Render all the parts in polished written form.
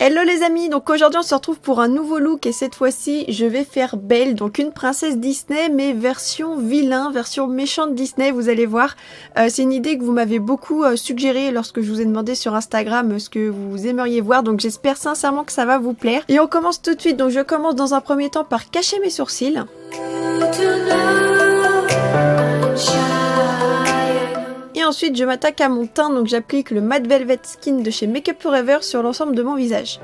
Hello les amis, donc aujourd'hui on se retrouve pour un nouveau look et cette fois-ci je vais faire Belle, donc une princesse Disney mais version vilain, version méchante Disney, vous allez voir. C'est une idée que vous m'avez beaucoup suggérée lorsque je vous ai demandé sur Instagram ce que vous aimeriez voir, donc j'espère sincèrement que ça va vous plaire. Et on commence tout de suite, donc je commence dans un premier temps par cacher mes sourcils. Et ensuite je m'attaque à mon teint, donc j'applique le Matte Velvet Skin de chez Make Up For Ever sur l'ensemble de mon visage.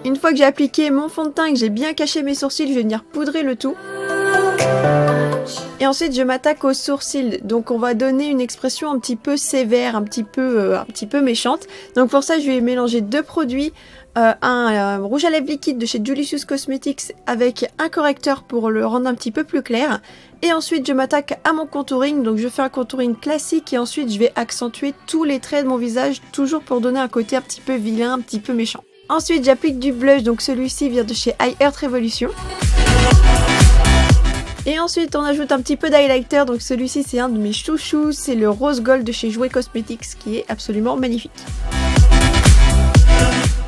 Une fois que j'ai appliqué mon fond de teint et que j'ai bien caché mes sourcils, je vais venir poudrer le tout. Et ensuite je m'attaque aux sourcils, donc on va donner une expression un petit peu sévère, un petit peu méchante. Donc pour ça je vais mélanger deux produits. Un rouge à lèvres liquide de chez Julicious Cosmetics avec un correcteur pour le rendre un petit peu plus clair. Et ensuite je m'attaque à mon contouring, donc je fais un contouring classique et ensuite je vais accentuer tous les traits de mon visage, toujours pour donner un côté un petit peu vilain, un petit peu méchant. Ensuite j'applique du blush, donc celui-ci vient de chez I Heart Revolution. Et ensuite on ajoute un petit peu d'highlighter, donc celui-ci c'est un de mes chouchous, c'est le Rose Gold de chez Jouer Cosmetics qui est absolument magnifique.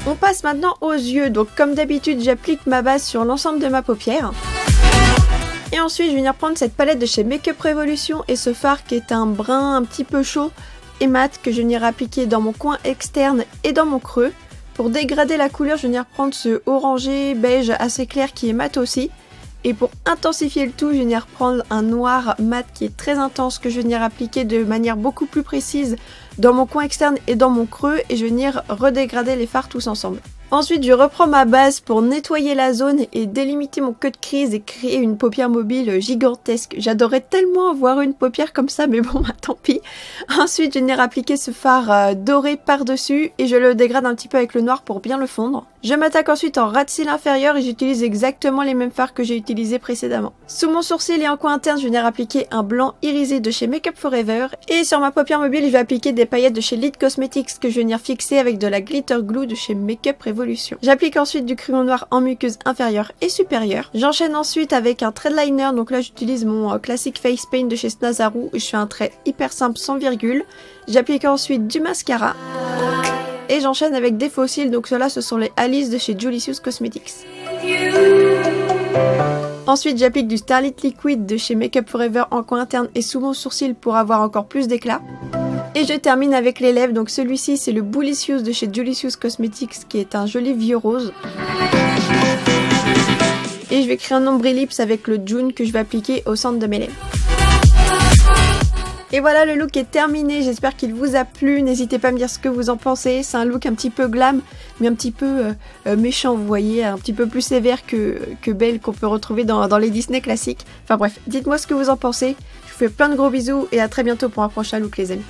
On passe maintenant aux yeux, donc comme d'habitude j'applique ma base sur l'ensemble de ma paupière. Et ensuite je vais venir prendre cette palette de chez Make Up Revolution et ce fard qui est un brun un petit peu chaud et mat que je vais venir appliquer dans mon coin externe et dans mon creux. Pour dégrader la couleur je vais venir prendre ce orangé beige assez clair qui est mat aussi. Et pour intensifier le tout, je vais venir prendre un noir mat qui est très intense que je vais venir appliquer de manière beaucoup plus précise dans mon coin externe et dans mon creux et je vais venir redégrader les fards tous ensemble. Ensuite, je reprends ma base pour nettoyer la zone et délimiter mon cut crease et créer une paupière mobile gigantesque. J'adorerais tellement avoir une paupière comme ça, mais bon, bah, tant pis. Ensuite, je vais venir appliquer ce fard doré par-dessus et je le dégrade un petit peu avec le noir pour bien le fondre. Je m'attaque ensuite en ras de cils inférieur et j'utilise exactement les mêmes fards que j'ai utilisés précédemment. Sous mon sourcil et en coin interne, je vais venir appliquer un blanc irisé de chez Make Up For Ever. Et sur ma paupière mobile, je vais appliquer des paillettes de chez Lid Cosmetics que je vais venir fixer avec de la glitter glue de chez Make Up Revolution. J'applique ensuite du crayon noir en muqueuse inférieure et supérieure. J'enchaîne ensuite avec un trait de liner, donc là j'utilise mon classique face paint de chez Snazaru. Je fais un trait hyper simple sans virgule. J'applique ensuite du mascara. Et j'enchaîne avec des faux cils, donc ceux-là ce sont les Alice de chez Julicious Cosmetics. Ensuite j'applique du Starlit Liquid de chez Make Up For Ever en coin interne et sous mon sourcil pour avoir encore plus d'éclat. Et je termine avec les lèvres, donc celui-ci c'est le Boolicious de chez Julicious Cosmetics qui est un joli vieux rose. Et je vais créer un ombre lips avec le June que je vais appliquer au centre de mes lèvres. Et voilà, le look est terminé, j'espère qu'il vous a plu, n'hésitez pas à me dire ce que vous en pensez. C'est un look un petit peu glam, mais un petit peu méchant, vous voyez, un petit peu plus sévère que Belle qu'on peut retrouver dans les Disney classiques. Enfin bref, dites-moi ce que vous en pensez, je vous fais plein de gros bisous et à très bientôt pour un prochain look les amis.